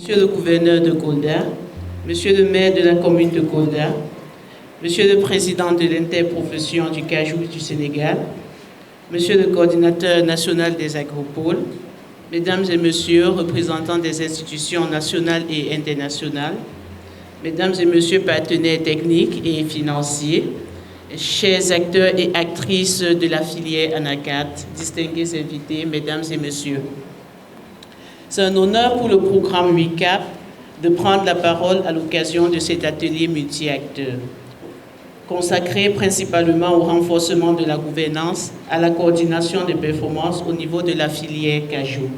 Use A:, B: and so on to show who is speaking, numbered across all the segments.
A: Monsieur le gouverneur de Kolda, Monsieur le maire de la commune de Kolda, Monsieur le président de l'interprofession du cajou du Sénégal, Monsieur le coordinateur national des agropoles, Mesdames et Messieurs, représentants des institutions nationales et internationales, Mesdames et Messieurs, partenaires techniques et financiers, chers acteurs et actrices de la filière Anacat, distingués invités, Mesdames et Messieurs. C'est un honneur pour le programme WICAP de prendre la parole à l'occasion de cet atelier multi-acteurs, consacré principalement au renforcement de la gouvernance, à la coordination des performances au niveau de la filière cajou.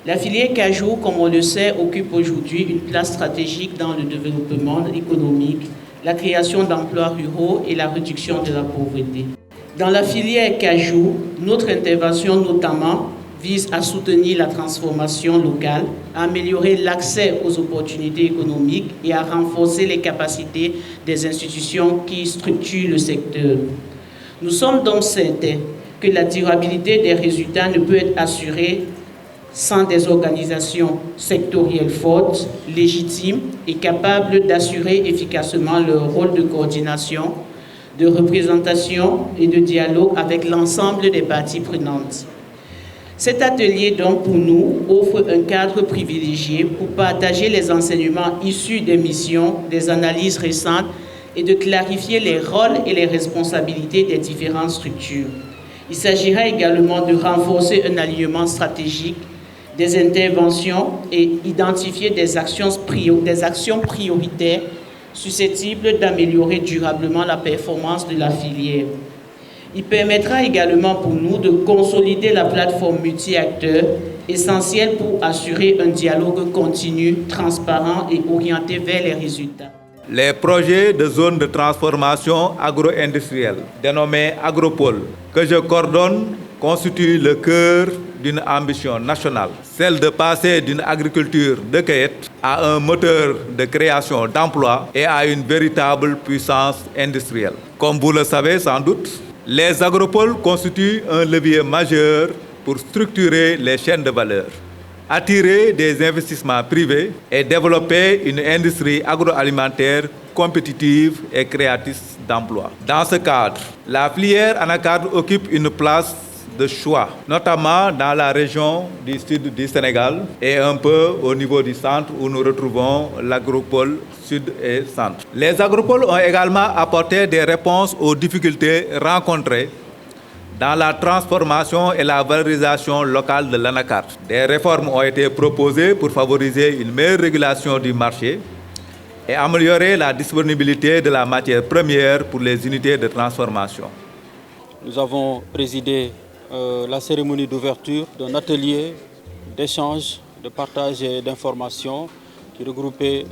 A: La filière cajou, comme on le sait, occupe aujourd'hui une place stratégique dans le développement économique, la création d'emplois ruraux et la réduction de la pauvreté. Dans la filière cajou, notre intervention notamment vise à soutenir la transformation locale, à améliorer l'accès aux opportunités économiques et à renforcer les capacités des institutions qui structurent le secteur. Nous sommes donc certains que la durabilité des résultats ne peut être assurée sans des organisations sectorielles fortes, légitimes et capables d'assurer efficacement leur rôle de coordination, de représentation et de dialogue avec l'ensemble des parties prenantes. Cet atelier, donc, pour nous, offre un cadre privilégié pour partager les enseignements issus des missions, des analyses récentes et de clarifier les rôles et les responsabilités des différentes structures. Il s'agira également de renforcer un alignement stratégique des interventions et identifier des actions prioritaires susceptibles d'améliorer durablement la performance de la filière. Il permettra également pour nous de consolider la plateforme multi-acteurs, essentielle pour assurer un dialogue continu, transparent et orienté vers les résultats.
B: Les projets de zone de transformation agro-industrielle, dénommés agropoles, que je coordonne, constituent le cœur d'une ambition nationale, celle de passer d'une agriculture de cueillette à un moteur de création d'emplois et à une véritable puissance industrielle. Comme vous le savez sans doute, les agropoles constituent un levier majeur pour structurer les chaînes de valeur, attirer des investissements privés et développer une industrie agroalimentaire compétitive et créatrice d'emplois. Dans ce cadre, la filière Anacat occupe une place de choix, notamment dans la région du sud du Sénégal et un peu au niveau du centre où nous retrouvons l'agropole sud et centre. Les agropoles ont également apporté des réponses aux difficultés rencontrées dans la transformation et la valorisation locale de l'Anacat. Des réformes ont été proposées pour favoriser une meilleure régulation du marché et améliorer la disponibilité de la matière première pour les unités de transformation.
C: Nous avons présidé la cérémonie d'ouverture d'un atelier d'échange, de partage et d'informations qui regroupait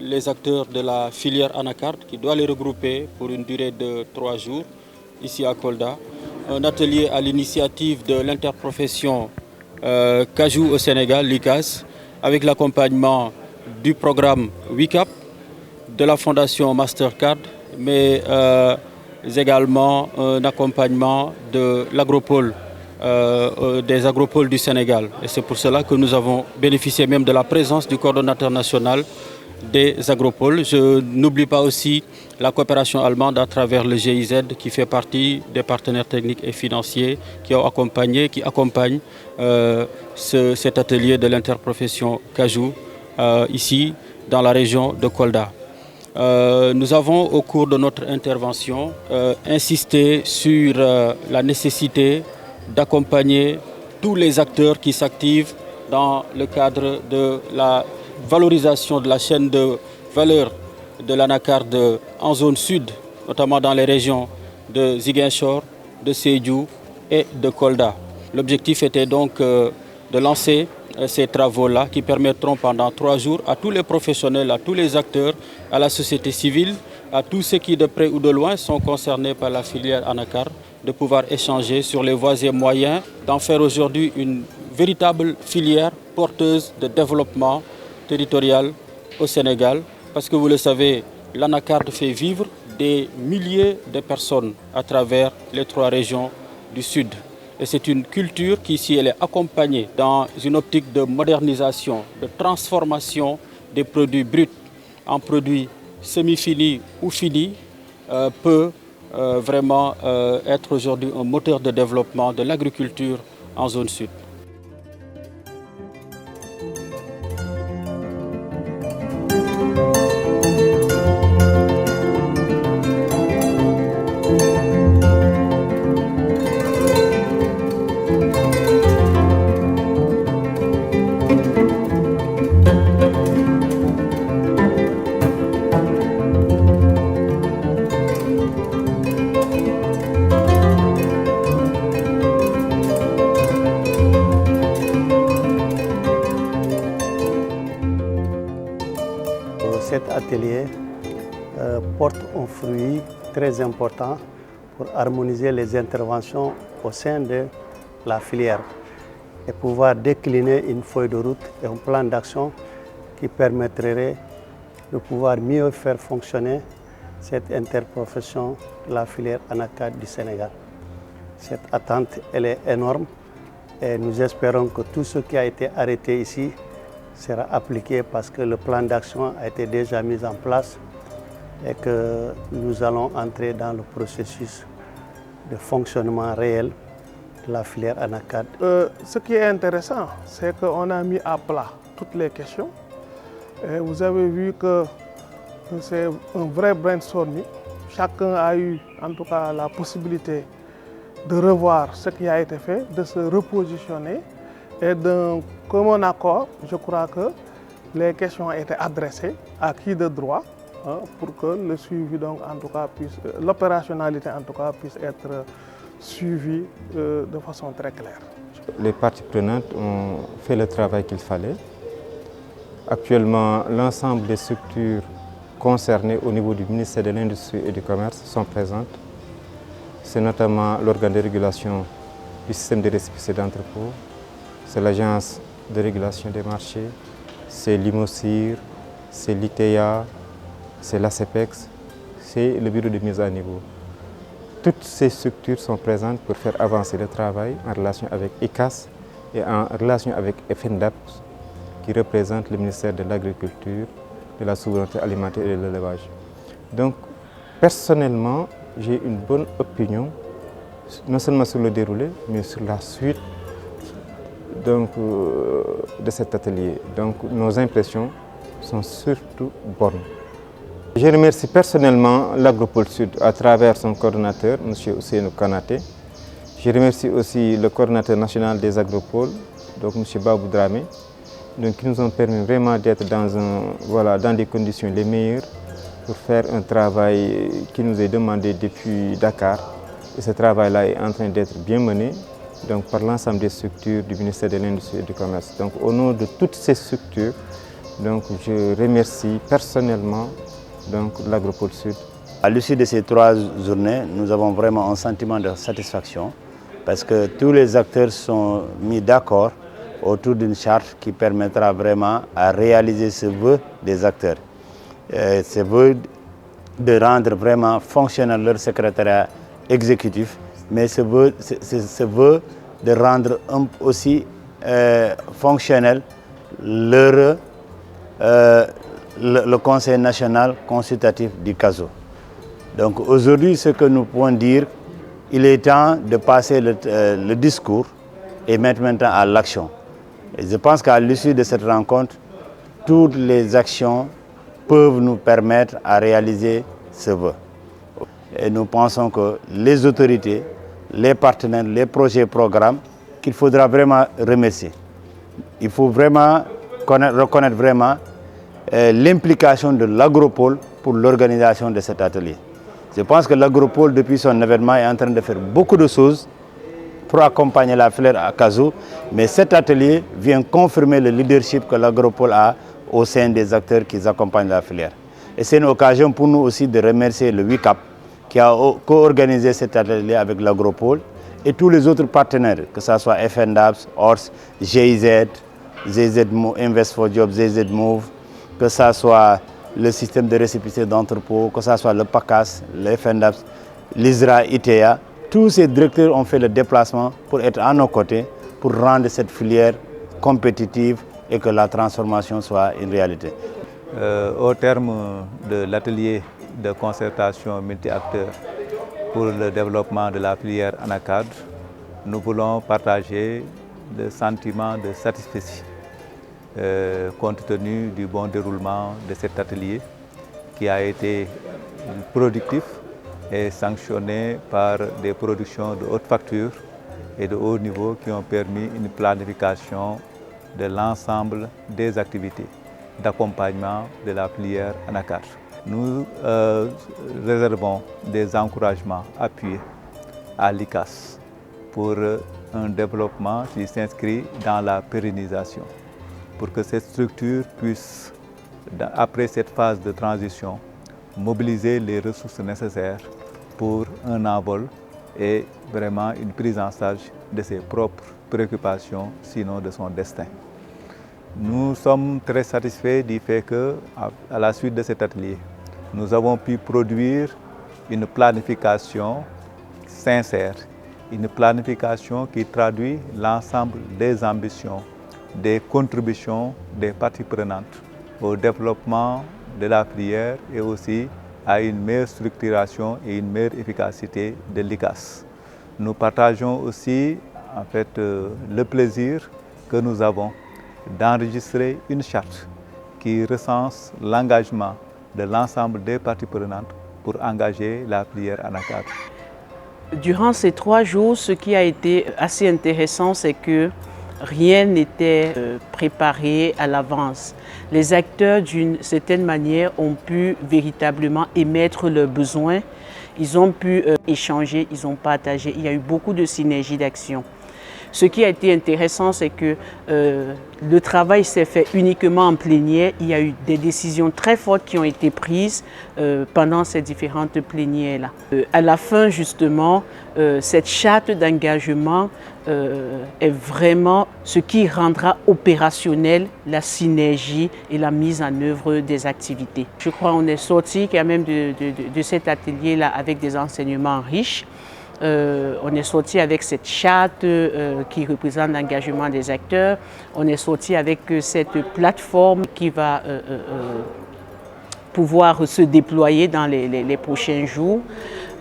C: les acteurs de la filière Anacat, qui doit les regrouper pour une durée de 3 jours ici à Kolda. Un atelier à l'initiative de l'interprofession cajou au Sénégal, l'ICAS, avec l'accompagnement du programme WICAP, de la fondation Mastercard, mais également un accompagnement de l'agropole, des agropoles du Sénégal. Et c'est pour cela que nous avons bénéficié même de la présence du coordonnateur national des agropoles. Je n'oublie pas aussi la coopération allemande à travers le GIZ qui fait partie des partenaires techniques et financiers qui accompagnent cet atelier de l'interprofession cajou ici dans la région de Kolda. Nous avons au cours de notre intervention insisté sur la nécessité d'accompagner tous les acteurs qui s'activent dans le cadre de la valorisation de la chaîne de valeur de l'Anacat en zone sud, notamment dans les régions de Ziguinchor, de Sédhiou et de Kolda. L'objectif était donc de lancer ces travaux-là qui permettront pendant 3 jours à tous les professionnels, à tous les acteurs, à la société civile, à tous ceux qui de près ou de loin sont concernés par la filière Anacat, de pouvoir échanger sur les voies et moyens d'en faire aujourd'hui une véritable filière porteuse de développement territorial au Sénégal. Parce que vous le savez, l'Anacat fait vivre des milliers de personnes à travers les 3 régions du sud. Et c'est une culture qui, si elle est accompagnée dans une optique de modernisation, de transformation des produits bruts en produits semi-finis ou finis, peut vraiment être aujourd'hui un moteur de développement de l'agriculture en zone sud.
D: Cet atelier porte un fruit très important pour harmoniser les interventions au sein de la filière et pouvoir décliner une feuille de route et un plan d'action qui permettrait de pouvoir mieux faire fonctionner cette interprofession de la filière anacarde du Sénégal. Cette attente, elle est énorme et nous espérons que tout ce qui a été arrêté ici sera appliqué parce que le plan d'action a été déjà mis en place et que nous allons entrer dans le processus de fonctionnement réel de la filière anacarde.
E: Ce qui est intéressant, c'est qu'on a mis à plat toutes les questions. Et vous avez vu que c'est un vrai brainstorming. Chacun a eu en tout cas la possibilité de revoir ce qui a été fait, de se repositionner et d'un commun accord, je crois que les questions ont été adressées à qui de droit pour que le suivi, donc, en tout cas, l'opérationnalité en tout cas puisse être suivie de façon très claire.
F: Les parties prenantes ont fait le travail qu'il fallait. Actuellement, l'ensemble des structures concernées au niveau du ministère de l'Industrie et du Commerce sont présentes. C'est notamment l'organe de régulation du système de récépissé d'entrepôt, c'est l'Agence de régulation des marchés, c'est l'IMOCIR, c'est l'ITEA, c'est l'ACEPEX, c'est le bureau de mise à niveau. Toutes ces structures sont présentes pour faire avancer le travail en relation avec ICAS et en relation avec FNDAPS, qui représente le ministère de l'Agriculture, de la souveraineté alimentaire et de l'élevage. Donc, personnellement, j'ai une bonne opinion, non seulement sur le déroulé, mais sur la suite donc, de cet atelier. Donc, nos impressions sont surtout bonnes. Je remercie personnellement l'Agropole Sud à travers son coordonnateur, M. Ousseynou Kanaté. Je remercie aussi le coordonnateur national des agropoles, donc M. Babou Dramé, donc, qui nous ont permis vraiment d'être dans des conditions les meilleures pour faire un travail qui nous est demandé depuis Dakar. Et ce travail-là est en train d'être bien mené donc, par l'ensemble des structures du ministère de l'Industrie et du Commerce. Donc, au nom de toutes ces structures, donc, je remercie personnellement l'Agropole Sud.
G: À l'issue de ces 3 journées, nous avons vraiment un sentiment de satisfaction parce que tous les acteurs sont mis d'accord autour d'une charte qui permettra vraiment à réaliser ce vœu des acteurs. Ce vœu de rendre vraiment fonctionnel leur secrétariat exécutif, mais ce vœu de rendre aussi fonctionnel le Conseil national consultatif du CASO. Donc aujourd'hui, ce que nous pouvons dire, il est temps de passer le discours et mettre maintenant à l'action. Et je pense qu'à l'issue de cette rencontre, toutes les actions peuvent nous permettre à réaliser ce vœu. Et nous pensons que les autorités, les partenaires, les projets et programmes, qu'il faudra vraiment remercier. Il faut vraiment reconnaître vraiment l'implication de l'Agropole pour l'organisation de cet atelier. Je pense que l'Agropole, depuis son événement, est en train de faire beaucoup de choses pour accompagner la filière à CASO, mais cet atelier vient confirmer le leadership que l'Agropole a au sein des acteurs qui accompagnent la filière. Et c'est une occasion pour nous aussi de remercier le WICAP qui a co-organisé cet atelier avec l'Agropole et tous les autres partenaires, que ce soit FNDAPS, ORS, GIZ, ZZ Invest for Jobs, ZZ Move, que ce soit le système de récépissé d'entrepôt, que ce soit le PACAS, le FNDAPS, l'ISRA, ITEA, tous ces directeurs ont fait le déplacement pour être à nos côtés, pour rendre cette filière compétitive et que la transformation soit une réalité.
B: Au terme de l'atelier de concertation multi-acteurs pour le développement de la filière anacarde, nous voulons partager le sentiment de satisfaction compte tenu du bon déroulement de cet atelier qui a été productif et sanctionné par des productions de haute facture et de haut niveau qui ont permis une planification de l'ensemble des activités d'accompagnement de la filière anacarde. Nous réservons des encouragements appuyés à l'ICAS pour un développement qui s'inscrit dans la pérennisation, pour que cette structure puisse, après cette phase de transition, mobiliser les ressources nécessaires pour un envol et vraiment une prise en charge de ses propres préoccupations, sinon de son destin. Nous sommes très satisfaits du fait qu'à la suite de cet atelier, nous avons pu produire une planification sincère, une planification qui traduit l'ensemble des ambitions, des contributions des parties prenantes au développement de la filière et aussi à une meilleure structuration et une meilleure efficacité de l'ICAS. Nous partageons aussi en fait, le plaisir que nous avons d'enregistrer une charte qui recense l'engagement de l'ensemble des parties prenantes pour engager la filière anacarde.
A: Durant ces 3 jours, ce qui a été assez intéressant, c'est que rien n'était préparé à l'avance. Les acteurs, d'une certaine manière, ont pu véritablement émettre leurs besoins. Ils ont pu échanger, ils ont partagé. Il y a eu beaucoup de synergie d'action. Ce qui a été intéressant, c'est que le travail s'est fait uniquement en plénière. Il y a eu des décisions très fortes qui ont été prises pendant ces différentes plénières-là. À la fin, justement, cette charte d'engagement est vraiment ce qui rendra opérationnelle la synergie et la mise en œuvre des activités. Je crois qu'on est sorti quand même de cet atelier-là avec des enseignements riches. On est sorti avec cette charte qui représente l'engagement des acteurs. On est sorti avec cette plateforme qui va pouvoir se déployer dans les prochains jours.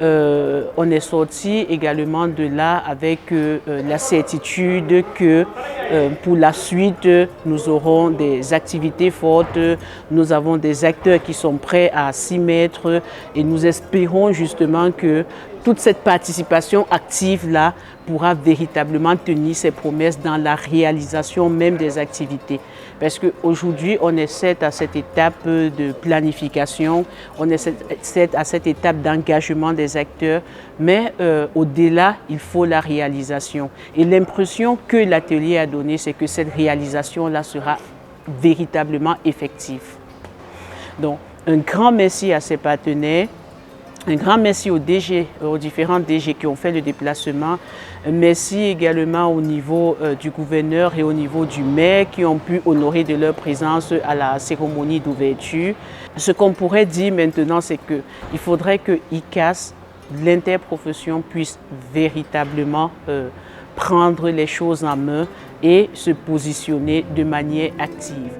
A: On est sorti également de là avec la certitude que pour la suite, nous aurons des activités fortes, nous avons des acteurs qui sont prêts à s'y mettre et nous espérons justement que toute cette participation active-là pourra véritablement tenir ses promesses dans la réalisation même des activités. Parce qu'aujourd'hui, on est à cette étape de planification, on est à cette étape d'engagement des acteurs, mais au-delà, il faut la réalisation. Et l'impression que l'atelier a donnée, c'est que cette réalisation-là sera véritablement effective. Donc, un grand merci à ses partenaires. Un grand merci aux DG, aux différents DG qui ont fait le déplacement. Merci également au niveau du gouverneur et au niveau du maire qui ont pu honorer de leur présence à la cérémonie d'ouverture. Ce qu'on pourrait dire maintenant, c'est qu'il faudrait que ICAS, l'interprofession, puisse véritablement prendre les choses en main et se positionner de manière active.